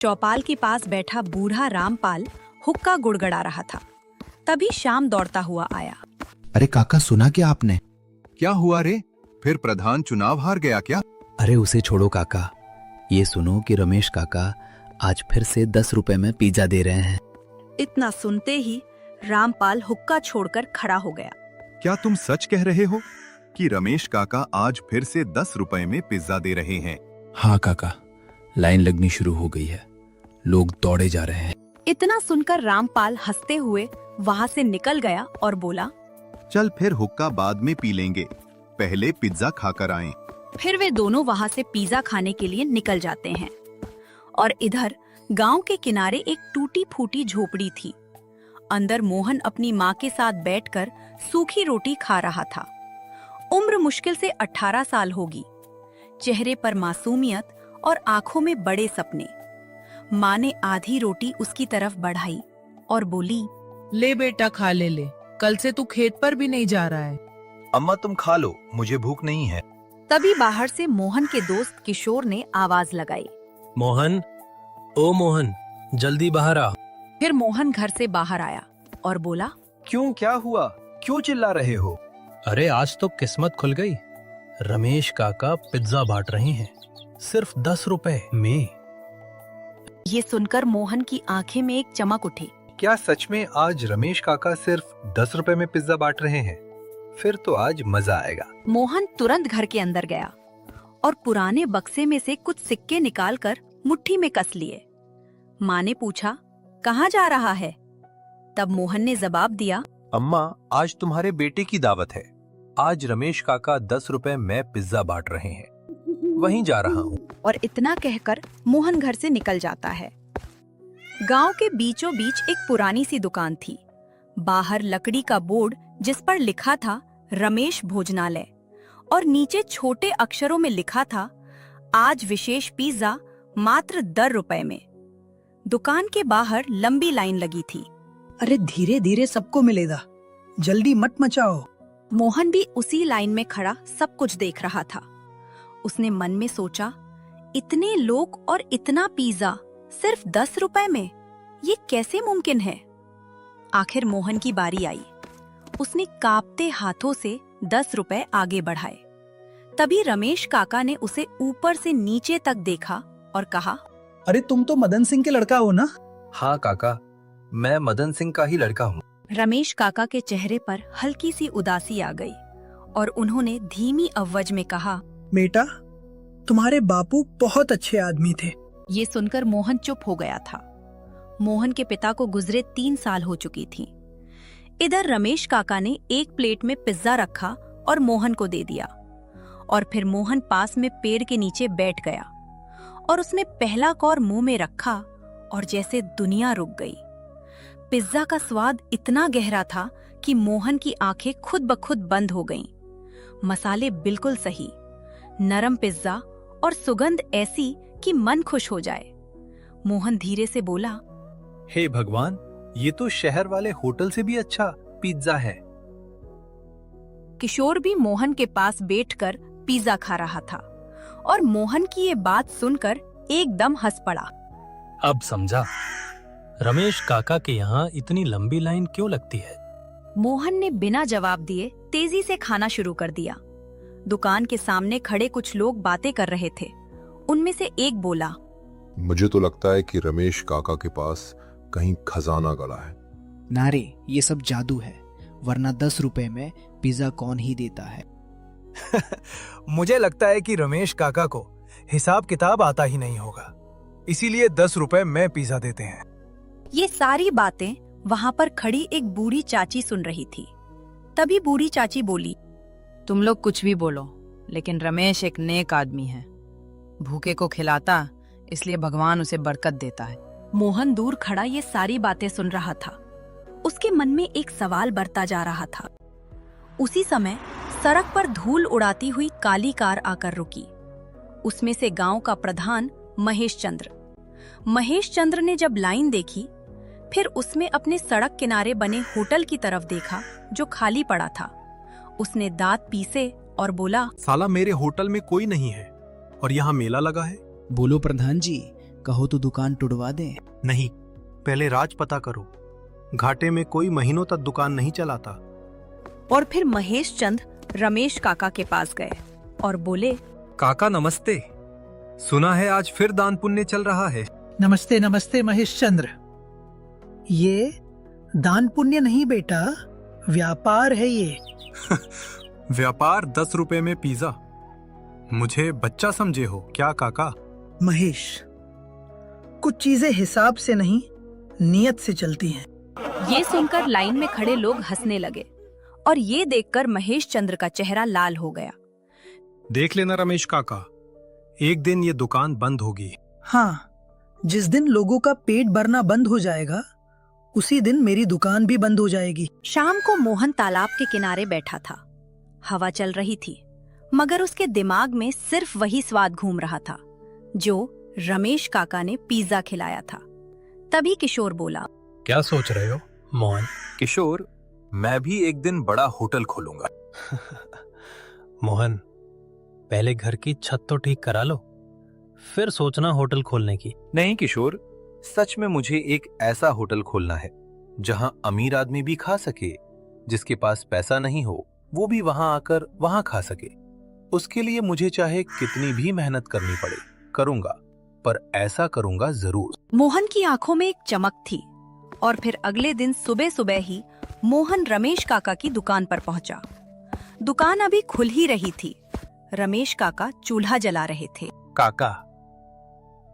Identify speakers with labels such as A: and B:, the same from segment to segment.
A: चौपाल के पास बैठा बूढ़ा रामपाल हुक्का गुड़गड़ा रहा था। तभी श्याम दौड़ता हुआ आया।
B: अरे काका, सुना क्या आपने?
C: क्या हुआ रे? फिर प्रधान चुनाव हार गया क्या?
B: अरे उसे छोड़ो काका, ये सुनो कि रमेश काका आज फिर से 10 रुपए में पिज्जा दे रहे हैं।
A: इतना सुनते ही रामपाल हुक्का छोड़कर खड़ा हो गया।
C: क्या तुम सच कह रहे हो कि रमेश काका आज फिर से 10 रुपए में पिज्जा दे रहे हैं?
B: हाँ काका, लाइन लगनी शुरू हो गई है, लोग दौड़े जा रहे हैं।
A: इतना सुनकर रामपाल हंसते हुए वहां से निकल गया और बोला,
C: चल फिर हुक्का बाद में पी लेंगे, पहले पिज्जा खाकर आएं।
A: फिर वे दोनों वहां से पिज्जा खाने के लिए निकल जाते हैं। और इधर गांव के किनारे एक टूटी फूटी झोपड़ी थी। अंदर मोहन अपनी माँ के साथ बैठकर सूखी रोटी खा रहा था। उम्र मुश्किल से 18 साल होगी। चेहरे पर मासूमियत और आंखों में बड़े सपने। माँ ने आधी रोटी उसकी तरफ बढ़ाई और बोली,
D: ले बेटा खा ले, कल से तू खेत पर भी नहीं जा रहा है।
E: अम्मा तुम खा लो, मुझे भूख नहीं है।
A: तभी बाहर से मोहन के दोस्त किशोर ने आवाज लगाई,
F: मोहन, ओ मोहन, जल्दी बाहर आ।
A: फिर मोहन घर से बाहर आया और बोला,
E: क्यों, क्या हुआ? क्यों चिल्ला रहे हो?
F: अरे आज तो किस्मत खुल गई। रमेश काका पिज्जा बांट रहे हैं, सिर्फ 10 रुपए में।
A: ये सुनकर मोहन की आंखें में एक चमक उठी।
E: क्या सच में आज रमेश काका सिर्फ 10 रुपए में पिज्जा बांट रहे हैं? फिर तो आज मजा आएगा।
A: मोहन तुरंत घर के अंदर गया और पुराने बक्से में से कुछ सिक्के निकालकर मुट्ठी में कस लिए। माँ ने पूछा, कहाँ जा रहा है? तब मोहन ने जवाब दिया,
E: अम्मा आज तुम्हारे बेटे की दावत है। आज रमेश काका 10 रुपए में पिज्जा बांट रहे हैं, वहीं जा रहा हूँ।
A: और इतना कहकर मोहन घर से निकल जाता है। गांव के बीचों बीच एक पुरानी सी दुकान थी। बाहर लकड़ी का बोर्ड जिस पर लिखा था रमेश भोजनालय और नीचे छोटे अक्षरों में लिखा था, आज विशेष पिज्जा मात्र 10 रुपए में। दुकान के बाहर लंबी लाइन लगी थी।
G: अरे धीरे धीरे सबको मिलेगा, जल्दी मत मचाओ।
A: मोहन भी उसी लाइन में खड़ा सब कुछ देख रहा था। उसने मन में सोचा, इतने लोग और इतना पिज्जा सिर्फ 10 रुपए में, ये कैसे मुमकिन है? आखिर मोहन की बारी आई। उसने कांपते हाथों से 10 रुपए आगे बढ़ाए। तभी रमेश काका ने उसे ऊपर से नीचे तक देखा और कहा,
G: अरे तुम तो मदन सिंह के लड़का हो ना?
E: हाँ काका, मैं मदन सिंह का ही लड़का हूँ।
A: रमेश काका के चेहरे पर हल्की सी उदासी आ गई और उन्होंने धीमी आवाज में कहा,
G: बेटा, तुम्हारे बापू बहुत अच्छे आदमी थे।
A: ये सुनकर मोहन चुप हो गया था। मोहन के पिता को गुजरे 3 साल हो चुकी थी। इधर रमेश काका ने एक प्लेट में पिज्जा रखा और मोहन को दे दिया। और फिर मोहन पास में पेड़ के नीचे बैठ गया और उसने पहला कौर मुंह में रखा और जैसे दुनिया रुक गई। पिज्जा का स्वाद इतना गहरा था कि मोहन की आंखें खुद ब खुद बंद हो गईं। मसाले बिल्कुल सही, नरम पिज्जा और सुगंध ऐसी कि मन खुश हो जाए। मोहन धीरे से बोला,
E: हे भगवान, ये तो शहर वाले होटल से भी अच्छा पिज्जा है।
A: किशोर भी मोहन के पास बैठकर पिज्जा खा रहा था और मोहन की ये बात सुनकर एकदम हंस पड़ा।
F: अब समझा रमेश काका के यहाँ इतनी लंबी लाइन क्यों लगती है।
A: मोहन ने बिना जवाब दिए तेजी से खाना शुरू कर दिया। दुकान के सामने खड़े कुछ लोग बातें कर रहे थे। उनमें से एक बोला,
H: मुझे तो लगता है कि रमेश काका के पास कहीं खजाना गड़ा है।
I: नारे, ये सब जादू है, वरना 10 रुपए में पिज्जा कौन ही देता है।
J: मुझे लगता है कि रमेश काका को हिसाब किताब आता ही नहीं होगा, इसीलिए 10 रुपए में पिज्जा देते हैं।
A: ये सारी बातें वहां पर खड़ी एक बूढ़ी चाची सुन रही थी। तभी बूढ़ी चाची बोली,
D: तुम लोग कुछ भी बोलो, लेकिन रमेश एक नेक आदमी है। भूखे को खिलाता, इसलिए भगवान उसे बरकत देता है।
A: मोहन दूर खड़ा ये सारी बातें सुन रहा था। उसके मन में एक सवाल बढ़ता जा रहा था। उसी समय सड़क पर धूल उड़ाती हुई काली कार आकर रुकी। उसमें से गांव का प्रधान महेश चंद्र ने जब लाइन देखी, फिर उसमें अपने सड़क किनारे बने होटल की तरफ देखा जो खाली पड़ा था। उसने दांत पीसे और बोला,
J: साला मेरे होटल में कोई नहीं है और यहाँ मेला लगा है।
I: बोलो प्रधान जी, कहो तो दुकान टुड़वा दें।
F: नहीं, पहले राज पता करो। घाटे में कोई महीनों तक दुकान नहीं चलाता।
A: और फिर महेश चंद रमेश काका के पास गए और बोले,
E: काका नमस्ते। सुना है आज फिर दान पुण्य चल रहा है।
G: नमस्ते नमस्ते महेश चंद्र। ये दान पुण्य नहीं बेटा, व्यापार है ये।
F: व्यापार 10 रुपए में पिज्जा। मुझे बच्चा समझे हो क्या काका?
G: महेश, कुछ चीजें हिसाब से नहीं नियत से चलती हैं।
A: ये सुनकर लाइन में खड़े लोग हंसने लगे और ये देखकर महेश चंद्र का चेहरा लाल हो गया।
F: देख लेना रमेश काका, एक दिन ये दुकान बंद होगी।
G: हाँ, जिस दिन लोगों का पेट भरना बंद हो जाएगा उसी दिन मेरी दुकान भी बंद हो जाएगी।
A: शाम को मोहन तालाब के किनारे बैठा था। हवा चल रही थी, मगर उसके दिमाग में सिर्फ वही स्वाद घूम रहा था जो रमेश काका ने पिज्जा खिलाया था। तभी किशोर बोला,
F: क्या सोच रहे हो मोहन?
E: किशोर, मैं भी एक दिन बड़ा होटल खोलूंगा।
F: मोहन, पहले घर की छत तो ठीक करा लो, फिर सोचना होटल खोलने की।
E: नहीं किशोर, सच में मुझे एक ऐसा होटल खोलना है जहां अमीर आदमी भी खा सके, जिसके पास पैसा नहीं हो वो भी वहां आकर वहां खा सके। उसके लिए मुझे चाहे कितनी भी मेहनत करनी पड़े करूंगा, पर ऐसा करूंगा जरूर।
A: मोहन की आंखों में एक चमक थी और फिर अगले दिन सुबह सुबह ही मोहन रमेश काका की दुकान पर पहुंचा। दुकान अभी खुल ही रही थी। रमेश काका चूल्हा जला रहे थे।
E: काका,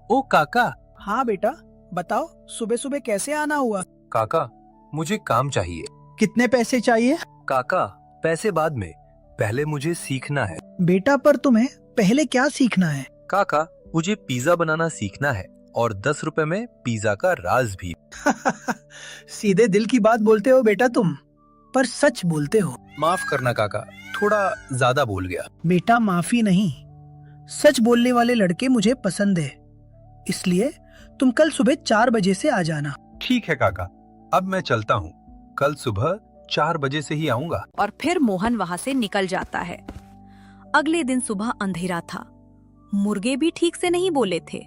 E: ओ काका।
G: हाँ बेटा, बताओ सुबह सुबह कैसे आना हुआ?
E: काका, मुझे काम चाहिए।
G: कितने पैसे चाहिए?
E: काका, पैसे बाद में, पहले मुझे सीखना है।
G: बेटा, पर तुम्हें पहले क्या सीखना है?
E: काका, मुझे पिज्जा बनाना सीखना है और 10 रुपए में पिज्जा का राज भी।
G: सीधे दिल की बात बोलते हो बेटा तुम, पर सच बोलते हो।
E: माफ करना काका, थोड़ा ज्यादा बोल गया।
G: बेटा, माफी नहीं, सच बोलने वाले लड़के मुझे पसंद है। इसलिए तुम कल सुबह 4 बजे से आ जाना।
E: ठीक है काका, अब मैं चलता हूँ। कल सुबह 4 बजे से ही आऊंगा।
A: और फिर मोहन वहां से निकल जाता है। अगले दिन सुबह अंधेरा था, मुर्गे भी ठीक से नहीं बोले थे।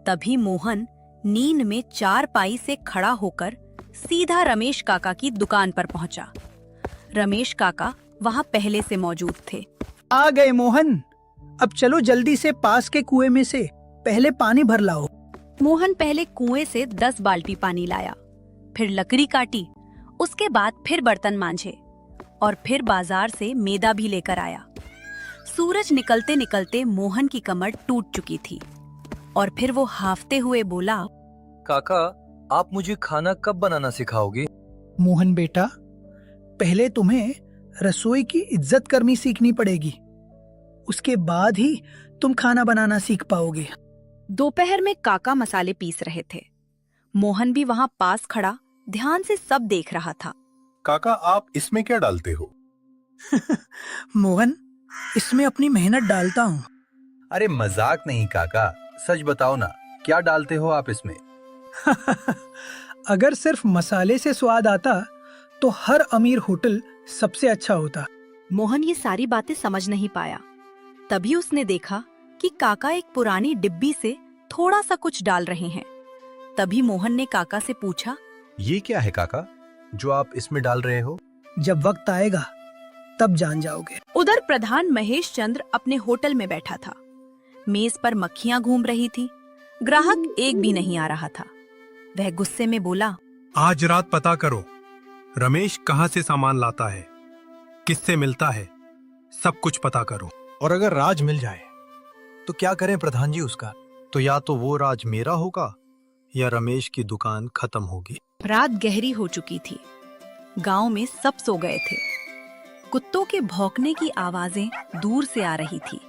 A: तभी मोहन नींद में चारपाई से खड़ा होकर सीधा रमेश काका की दुकान पर पहुंचा। रमेश काका वहां पहले से मौजूद थे।
G: आ गए मोहन, अब चलो जल्दी से पास के कुएं में से पहले पानी भर लाओ।
A: मोहन पहले कुएं से 10 बाल्टी पानी लाया, फिर लकड़ी काटी, उसके बाद फिर बर्तन मांझे और फिर बाजार से मैदा भी लेकर आया। सूरज निकलते निकलते मोहन की कमर टूट चुकी थी और फिर वो हाफते हुए बोला,
E: काका, आप मुझे खाना कब बनाना सिखाओगे?
G: मोहन बेटा, पहले तुम्हें रसोई की इज्जत करनी सीखनी पड़ेगी, उसके बाद ही तुम खाना बनाना सीख पाओगे।
A: दोपहर में काका मसाले पीस रहे थे। मोहन भी वहां पास खड़ा ध्यान से सब देख रहा था।
H: काका, आप इसमें क्या डालते हो?
G: मोहन, इसमें अपनी मेहनत डालता हूँ।
E: अरे मजाक नहीं काका, सच बताओ ना, क्या डालते हो आप इसमें?
G: अगर सिर्फ मसाले से स्वाद आता तो हर अमीर होटल सबसे अच्छा होता।
A: मोहन ये सारी बातें समझ नहीं पाया। तभी उसने देखा कि काका एक पुरानी डिब्बी से थोड़ा सा कुछ डाल रहे हैं। तभी मोहन ने काका से पूछा,
E: ये क्या है काका जो आप इसमें डाल रहे हो?
G: जब वक्त आएगा तब जान जाओगे।
A: उधर प्रधान महेश चंद्र अपने होटल में बैठा था। मेज पर मक्खियां घूम रही थी, ग्राहक एक भी नहीं आ रहा था। वह गुस्से में बोला,
F: आज रात पता करो रमेश कहाँ से सामान लाता है, किससे मिलता है, सब कुछ पता करो।
J: और अगर राज मिल जाए तो क्या करें प्रधान जी उसका?
F: तो या तो वो राज मेरा होगा या रमेश की दुकान खत्म होगी।
A: रात गहरी हो चुकी थी। गांव में सब सो गए थे। कुत्तों के भौंकने की आवाजें दूर से आ रही थी।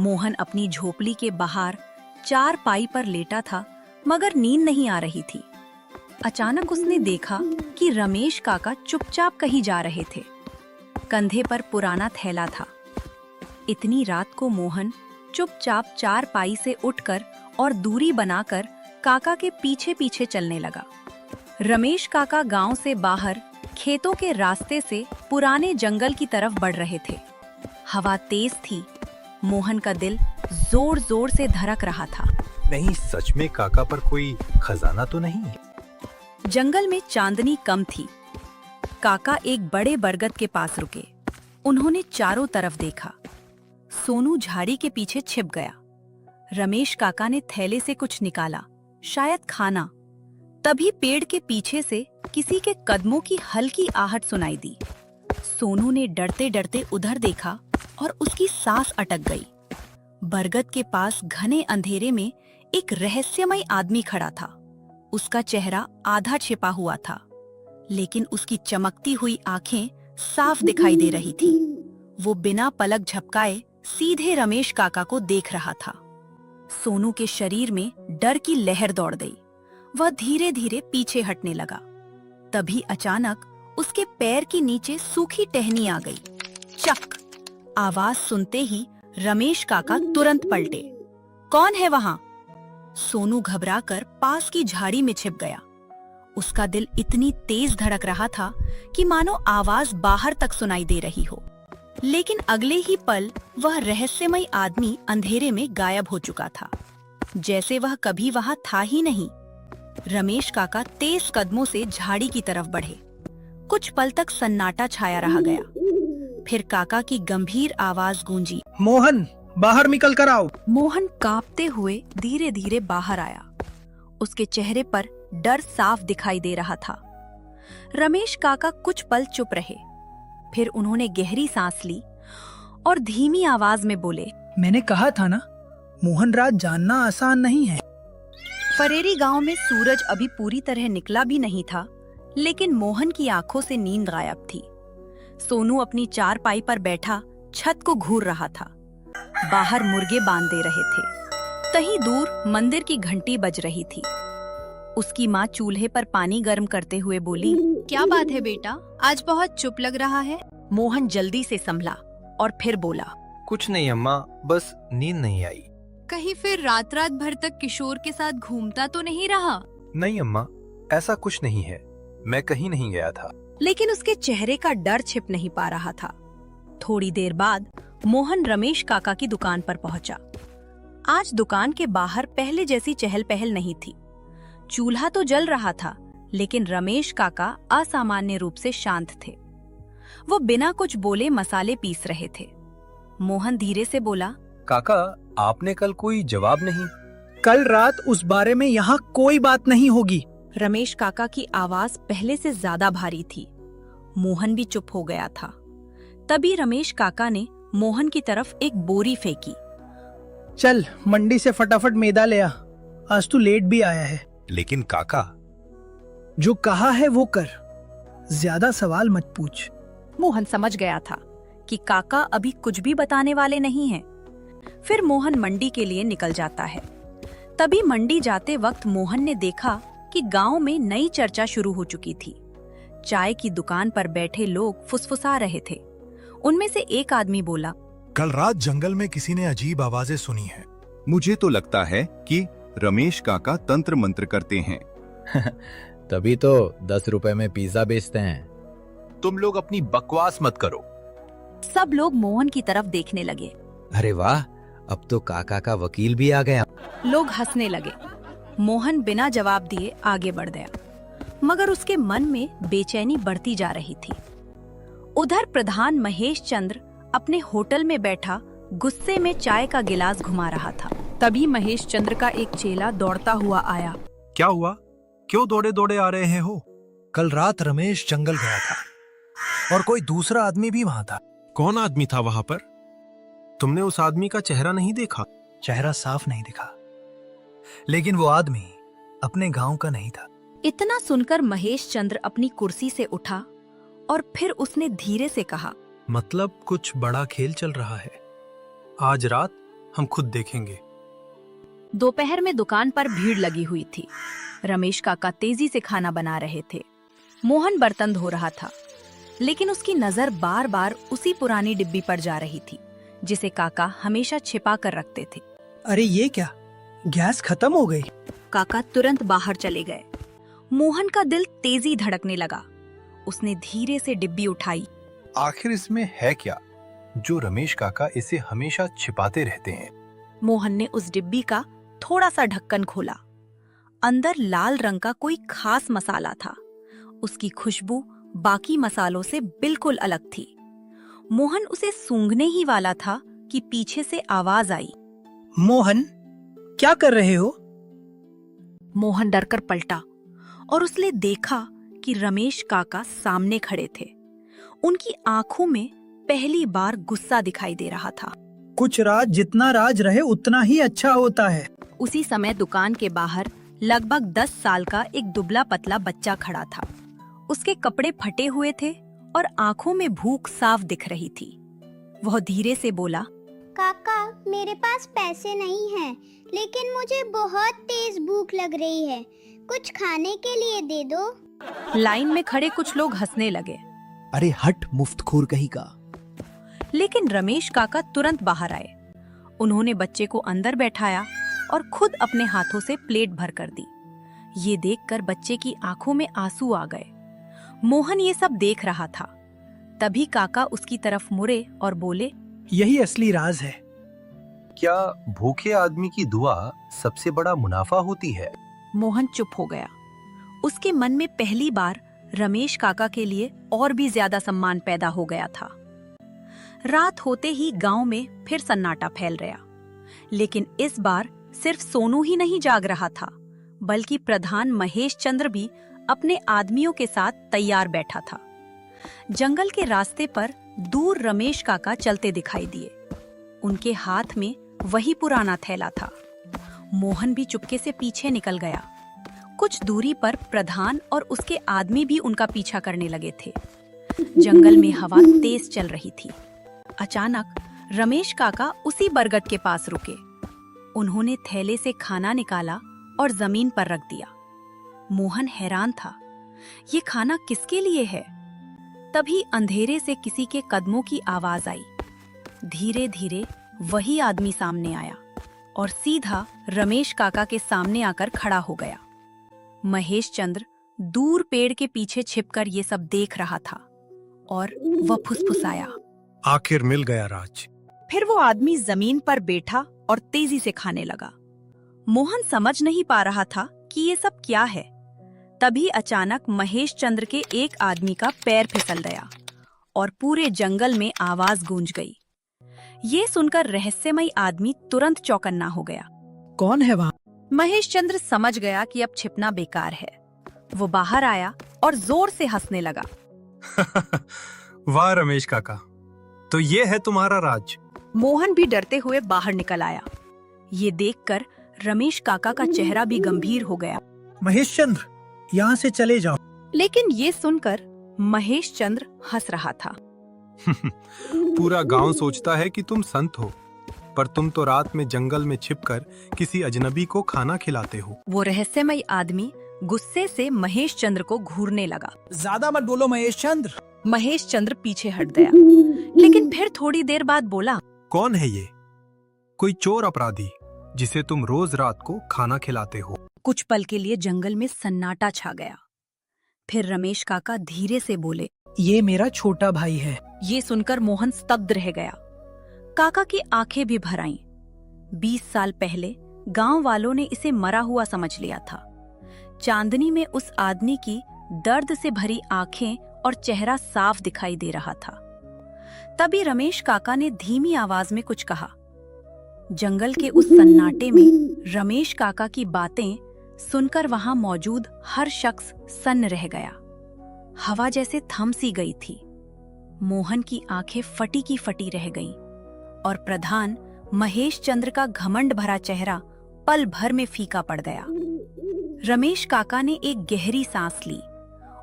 A: मोहन अपनी झोपड़ी के बाहर चारपाई पर लेटा था, मगर नींद नहीं आ रही थी। अचानक उसने देखा कि रमेश काका चुपचाप कहीं जा रहे थे। कंधे पर पुराना थैला था। इतनी रात को मोहन चुपचाप चारपाई से उठकर और दूरी बनाकर काका के पीछे पीछे चलने लगा। रमेश काका गांव से बाहर खेतों के रास्ते से पुराने जंगल की तरफ बढ़ रहे थे। हवा तेज थी। मोहन का दिल जोर जोर से धड़क रहा था।
E: नहीं, सच में काका पर कोई खजाना तो नहीं?
A: जंगल में चांदनी कम थी। काका एक बड़े बरगद के पास रुके। उन्होंने चारों तरफ देखा। सोनू झाड़ी के पीछे छिप गया। रमेश काका ने थैले से कुछ निकाला, शायद खाना। तभी पेड़ के पीछे से किसी के कदमों की हल्की आहट सुनाई दी। सोनू ने डरते डरते उधर देखा और उसकी सांस अटक गई। बरगद के पास घने अंधेरे में एक रहस्यमय आदमी खड़ा था। उसका चेहरा आधा छिपा हुआ था, लेकिन उसकी चमकती हुई आंखें साफ दिखाई दे रही थी। वो बिना पलक झपकाए सीधे रमेश काका को देख रहा था। सोनू के शरीर में डर की लहर दौड़ गई। वह धीरे धीरे पीछे हटने लगा। तभी अचानक उसके पैर के नीचे सूखी टहनी आ गई। चक! आवाज सुनते ही रमेश काका तुरंत पलटे। कौन है वहां? सोनू घबराकर पास की झाड़ी में छिप गया। उसका दिल इतनी तेज धड़क रहा था कि मानो आवाज बाहर तक सुनाई दे रही हो। लेकिन अगले ही पल वह रहस्यमय आदमी अंधेरे में गायब हो चुका था, जैसे वह कभी वहां था ही नहीं। रमेश काका तेज कदमों से झाड़ी की तरफ बढ़े। कुछ पल तक सन्नाटा छाया रह गया। फिर काका की गंभीर आवाज गूंजी।
G: मोहन, बाहर निकल कर आओ।
A: मोहन कांपते हुए धीरे धीरे बाहर आया। उसके चेहरे पर डर साफ दिखाई दे रहा था। रमेश काका कुछ पल चुप रहे। फिर उन्होंने गहरी सांस ली और धीमी आवाज में बोले,
G: मैंने कहा था ना, मोहन राज जानना आसान नहीं है।
A: फरेरी गांव में सूरज अभी पूरी तरह निकला भी नहीं था, लेकिन मोहन की आंखों से नींद गायब थी। सोनू अपनी चारपाई पर बैठा छत को घूर रहा था। बाहर मुर्गे बांध दे रहे थे। कहीं दूर मंदिर की घंटी बज रही थी। उसकी माँ चूल्हे पर पानी गर्म करते हुए बोली, क्या बात है बेटा, आज बहुत चुप लग रहा है? मोहन जल्दी से संभला और फिर बोला,
E: कुछ नहीं अम्मा, बस नींद नहीं आई।
A: कहीं फिर रात रात भर तक किशोर के साथ घूमता तो नहीं रहा?
E: नहीं अम्मा, ऐसा कुछ नहीं है, मैं कहीं नहीं गया था।
A: लेकिन उसके चेहरे का डर छिप नहीं पा रहा था। थोड़ी देर बाद मोहन रमेश काका की दुकान पर पहुंचा। आज दुकान के बाहर पहले जैसी चहल पहल नहीं थी। चूल्हा तो जल रहा था, लेकिन रमेश काका असामान्य रूप से शांत थे। वो बिना कुछ बोले मसाले पीस रहे थे। मोहन धीरे से बोला,
E: काका, आपने कल कोई जवाब नहीं?
G: कल रात उस बारे में यहाँ कोई बात नहीं होगी।
A: रमेश काका की आवाज पहले से ज्यादा भारी थी। मोहन भी चुप हो गया था। तभी रमेश काका ने मोहन की तरफ एक बोरी फेंकी।
G: चल मंडी से फटाफट मैदा ले आ, आज तू लेट भी आया है।
E: लेकिन काका,
G: जो कहा है वो कर, ज्यादा सवाल मत पूछ।
A: मोहन समझ गया था कि काका अभी कुछ भी बताने वाले नहीं हैं। फिर मोहन मंडी के लिए निकल जाता है। तभी मंडी जाते वक्त मोहन ने देखा कि गांव में नई चर्चा शुरू हो चुकी थी। चाय की दुकान पर बैठे लोग फुसफुसा रहे थे। उनमें से एक आदमी बोला,
F: कल रात जंगल में किसी ने अजीब आवाजें सुनी हैं।
C: मुझे तो लगता है कि रमेश काका तंत्र मंत्र करते हैं।
B: तभी तो 10 रुपए में पिज्जा बेचते हैं।
E: तुम लोग अपनी बकवास मत करो।
A: सब लोग मोहन की तरफ देखने लगे।
B: अरे वाह, अब तो काका का वकील भी आ गया।
A: लोग हंसने लगे। मोहन बिना जवाब दिए आगे बढ़ गया, मगर उसके मन में बेचैनी बढ़ती जा रही थी। उधर प्रधान महेश चंद्र अपने होटल में बैठा गुस्से में चाय का गिलास घुमा रहा था। तभी महेश चंद्र का एक चेला दौड़ता हुआ आया।
F: क्या हुआ? क्यों दौड़े दौड़े आ रहे हो? कल रात रमेश जंगल गया था और कोई दूसरा आदमी भी वहां था। कौन आदमी था वहां पर? तुमने उस आदमी का चेहरा नहीं देखा?
J: चेहरा साफ नहीं दिखा, लेकिन वो आदमी अपने गांव का नहीं था।
A: इतना सुनकर महेश चंद्र अपनी कुर्सी से उठा और फिर उसने धीरे से कहा,
F: मतलब कुछ बड़ा खेल चल रहा है। आज रात हम खुद देखेंगे।
A: दोपहर में दुकान पर भीड़ लगी हुई थी। रमेश काका तेजी से खाना बना रहे थे। मोहन बर्तन धो रहा था, लेकिन उसकी नजर बार बार उसी पुरानी डिब्बी पर जा रही थी जिसे काका हमेशा छिपा कर रखते थे।
G: अरे ये क्या, गैस खत्म हो गई।
A: काका तुरंत बाहर चले गए। मोहन का दिल तेजी धड़कने लगा। उसने धीरे से डिब्बी उठाई।
E: आखिर इसमें है क्या जो रमेश काका इसे हमेशा छिपाते रहते हैं?
A: मोहन ने उस डिब्बी का थोड़ा सा ढक्कन खोला। अंदर लाल रंग का कोई खास मसाला था। उसकी खुशबू बाकी मसालों से बिल्कुल अलग थी। मोहन उसे सूंघने ही वाला था कि पीछे से आवाज आई।
G: मोहन, क्या कर रहे हो?
A: मोहन डरकर पलटा और उसने देखा कि रमेश काका सामने खड़े थे। उनकी आंखों में पहली बार गुस्सा दिखाई दे रहा था।
G: कुछ राज जितना राज रहे उतना ही अच्छा होता है।
A: उसी समय दुकान के बाहर लगभग 10 साल का एक दुबला पतला बच्चा खड़ा था। उसके कपड़े फटे हुए थे और आंखों में भूख साफ दिख रही थी। वह धीरे से बोला,
K: काका, मेरे पास पैसे नहीं हैं, लेकिन मुझे बहुत तेज भूख लग रही है। कुछ खाने के लिए दे दो।
A: लाइन में खड़े कुछ लोग हंसने लगे।
I: अरे हट मुफ्तखोर कहीं का।
A: लेकिन रमेश काका तुरंत बाहर आए। उन्होंने बच्चे को अंदर बैठाया और खुद अपने हाथों से प्लेट भर कर दी। ये देखकर बच्चे की आंखों में आंसू आ गए। मोहन ये सब देख रहा था। तभी काका उसकी तरफ मुड़े और बोले,
G: यही असली राज है।
E: क्या भूखे आदमी की दुआ सबसे बड़ा मुनाफा होती है?
A: मोहन चुप हो गया। उसके मन में पहली बार रमेश काका के लिए और भी ज्यादा सम्मान पैदा हो गया था। रात होते ही गांव में फिर सन्नाटा फैल गया। लेकिन इस बार सिर्फ सोनू ही नहीं जाग रहा था, बल्कि प्रधान महेश चंद्र भी अपने आदमियों के साथ तैयार बैठा था। जंगल के रास्ते पर दूर रमेश काका चलते दिखाई दिए। उनके हाथ में वही पुराना थैला था। मोहन भी चुपके से पीछे निकल गया। कुछ दूरी पर प्रधान और उसके आदमी भी उनका पीछा करने लगे थे। जंगल में हवा तेज चल रही थी। अचानक रमेश काका उसी बरगद के पास रुके। उन्होंने थैले से खाना निकाला और जमीन पर रख दिया। मोहन हैरान था, ये खाना किसके लिए है? तभी अंधेरे से किसी के कदमों की आवाज आई। धीरे धीरे वही आदमी सामने आया और सीधा रमेश काका के सामने आकर खड़ा हो गया। महेश चंद्र दूर पेड़ के पीछे छिपकर ये सब देख रहा था और वह फुसफुसाया,
F: आखिर मिल गया राज।
A: फिर वो आदमी जमीन पर बैठा और तेजी से खाने लगा। मोहन समझ नहीं पा रहा था कि ये सब क्या है। तभी अचानक महेश चंद्र के एक आदमी का पैर फिसल गया और पूरे जंगल में आवाज गूंज गई। ये सुनकर रहस्यमयी आदमी तुरंत चौकन्ना हो गया।
G: कौन है वहाँ?
A: महेश चंद्र समझ गया कि अब छिपना बेकार है। वो बाहर आया और जोर से हंसने लगा।
F: वाह रमेश काका, तो ये है तुम्हारा राज।
A: मोहन भी डरते हुए बाहर निकल आया। ये देखकर रमेश काका का चेहरा भी गंभीर हो गया।
G: महेश चंद्र, यहाँ से चले जाओ।
A: लेकिन ये सुनकर महेश चंद्र हंस रहा था।
F: पूरा गांव सोचता है कि तुम संत हो, पर तुम तो रात में जंगल में छिपकर किसी अजनबी को खाना खिलाते हो।
A: वो रहस्यमयी आदमी गुस्से से महेश चंद्र को घूरने लगा।
G: ज्यादा मत बोलो महेश चंद्र।
A: महेश चंद्र पीछे हट गया, लेकिन फिर थोड़ी देर बाद बोला,
F: कौन है ये? कोई चोर अपराधी जिसे तुम रोज रात को खाना खिलाते हो।
A: कुछ पल के लिए जंगल में सन्नाटा छा गया। फिर रमेश काका धीरे से बोले,
G: ये मेरा छोटा भाई है।
A: ये सुनकर मोहन स्तब्ध रह गया। काका की आंखें भी भर आईं। 20 साल पहले गांव वालों ने इसे मरा हुआ समझ लिया था। चांदनी में उस आदमी की दर्द से भरी आंखें और चेहरा साफ दिखाई दे रहा था। तभी रमेश काका ने धीमी आवाज में कुछ कहा। जंगल के उस सन्नाटे में रमेश काका की बातें सुनकर वहां मौजूद हर शख्स सन्न रह गया। हवा जैसे थम सी गई थी। मोहन की आंखें फटी की फटी रह गईं और प्रधान महेश चंद्र का घमंड भरा चेहरा पल भर में फीका पड़ गया। रमेश काका ने एक गहरी सांस ली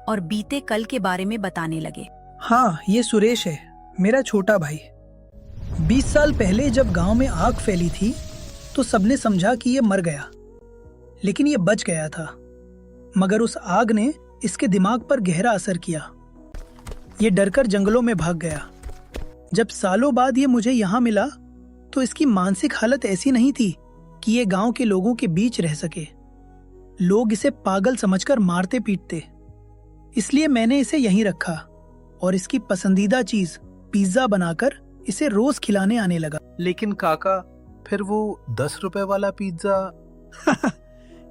A: और बीते कल के बारे में बताने लगे।
G: हाँ, ये सुरेश है, मेरा छोटा भाई। 20 साल पहले जब गांव में आग फैली थी तो सबने समझा कि ये मर गया, लेकिन ये बच गया था। मगर उस आग ने इसके दिमाग पर गहरा असर किया। ये डरकर जंगलों में भाग गया। जब सालों बाद ये मुझे यहाँ मिला तो इसकी मानसिक हालत ऐसी नहीं थी कि ये गांव के लोगों के बीच रह सके। लोग इसे पागल समझकर मारते पीटते। इसलिए मैंने इसे यहीं रखा और इसकी पसंदीदा चीज पिज्जा बनाकर इसे रोज खिलाने आने लगा।
E: लेकिन काका, फिर वो 10 रुपए वाला पिज्जा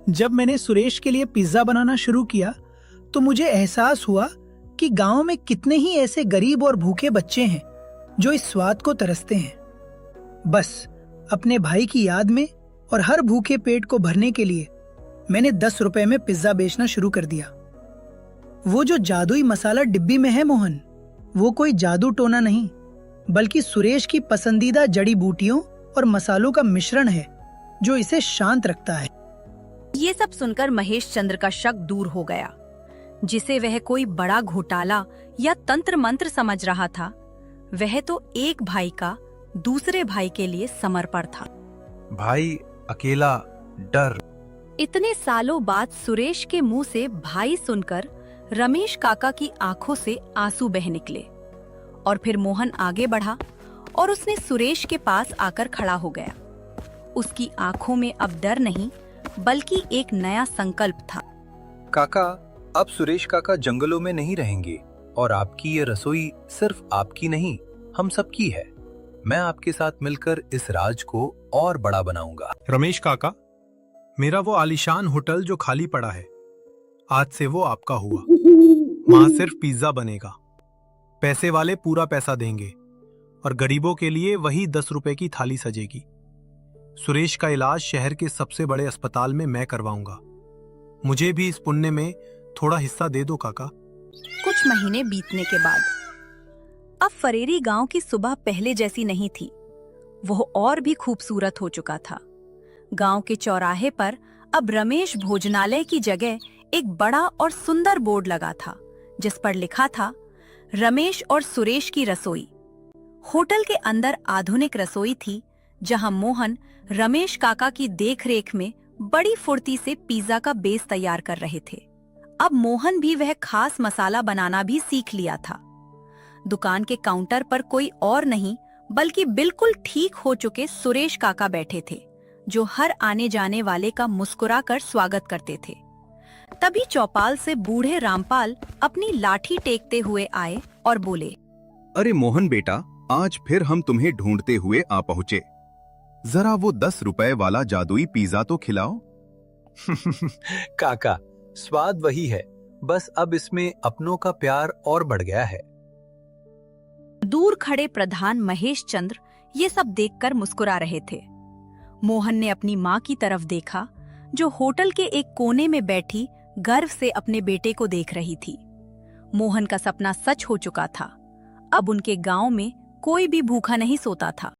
G: जब मैंने सुरेश के लिए पिज्जा बनाना शुरू किया तो मुझे एहसास हुआ कि गांव में कितने ही ऐसे गरीब और भूखे बच्चे हैं जो इस स्वाद को तरसते हैं। बस अपने भाई की याद में और हर भूखे पेट को भरने के लिए मैंने 10 रुपए में पिज्जा बेचना शुरू कर दिया। वो जो जादुई मसाला डिब्बी में है मोहन, वो कोई जादू टोना नहीं, बल्कि सुरेश की पसंदीदा जड़ी बूटियों और मसालों का मिश्रण है जो इसे शांत रखता है।
A: ये सब सुनकर महेश चंद्र का शक दूर हो गया। जिसे वह कोई बड़ा घोटाला या तंत्र मंत्र समझ रहा था, वह तो एक भाई का दूसरे भाई के लिए समर्पण था।
J: भाई अकेला डर।
A: इतने सालों बाद सुरेश के मुंह से भाई सुनकर रमेश काका की आंखों से आंसू बह निकले। और फिर मोहन आगे बढ़ा और उसने सुरेश के पास आकर खड़ा हो गया। उसकी आंखों में अब डर नहीं, बल्कि एक नया संकल्प था।
E: काका, अब सुरेश काका जंगलों में नहीं रहेंगे और आपकी ये रसोई सिर्फ आपकी नहीं, हम सबकी है। मैं आपके साथ मिलकर इस राज को और बड़ा बनाऊंगा।
F: रमेश काका, मेरा वो आलीशान होटल जो खाली पड़ा है, आज से वो आपका हुआ। वहां सिर्फ पिज्जा बनेगा। पैसे वाले पूरा पैसा देंगे और गरीबों के लिए वही 10 रुपए की थाली सजेगी। सुरेश का इलाज शहर के सबसे बड़े अस्पताल में मैं करवाऊंगा। मुझे भी इस पुण्य में थोड़ा हिस्सा दे दो काका।
A: कुछ महीने बीतने के बाद अब फरेरी गांव की सुबह पहले जैसी नहीं थी। वह और भी खूबसूरत हो चुका था। गांव के चौराहे पर अब रमेश भोजनालय की जगह एक बड़ा और सुंदर बोर्ड लगा था, जिस पर लिखा था रमेश और सुरेश की रसोई। होटल के अंदर आधुनिक रसोई थी, जहां मोहन रमेश काका की देखरेख में बड़ी फुर्ती से पिज्जा का बेस तैयार कर रहे थे। अब मोहन भी वह खास मसाला बनाना भी सीख लिया था। दुकान के काउंटर पर कोई और नहीं, बल्कि बिल्कुल ठीक हो चुके सुरेश काका बैठे थे, जो हर आने जाने वाले का मुस्कुराकर स्वागत करते थे। तभी चौपाल से बूढ़े रामपाल अपनी लाठी टेकते हुए आए और बोले,
C: अरे मोहन बेटा, आज फिर हम तुम्हें ढूंढते हुए आ पहुँचे। जरा वो 10 रुपए वाला जादुई पिज्जा तो खिलाओ।
E: काका, स्वाद वही है, बस अब इसमें अपनों का प्यार और बढ़ गया है।
A: दूर खड़े प्रधान महेश चंद्र ये सब देखकर मुस्कुरा रहे थे। मोहन ने अपनी माँ की तरफ देखा, जो होटल के एक कोने में बैठी गर्व से अपने बेटे को देख रही थी। मोहन का सपना सच हो चुका था। अब उनके गांव में कोई भी भूखा नहीं सोता था।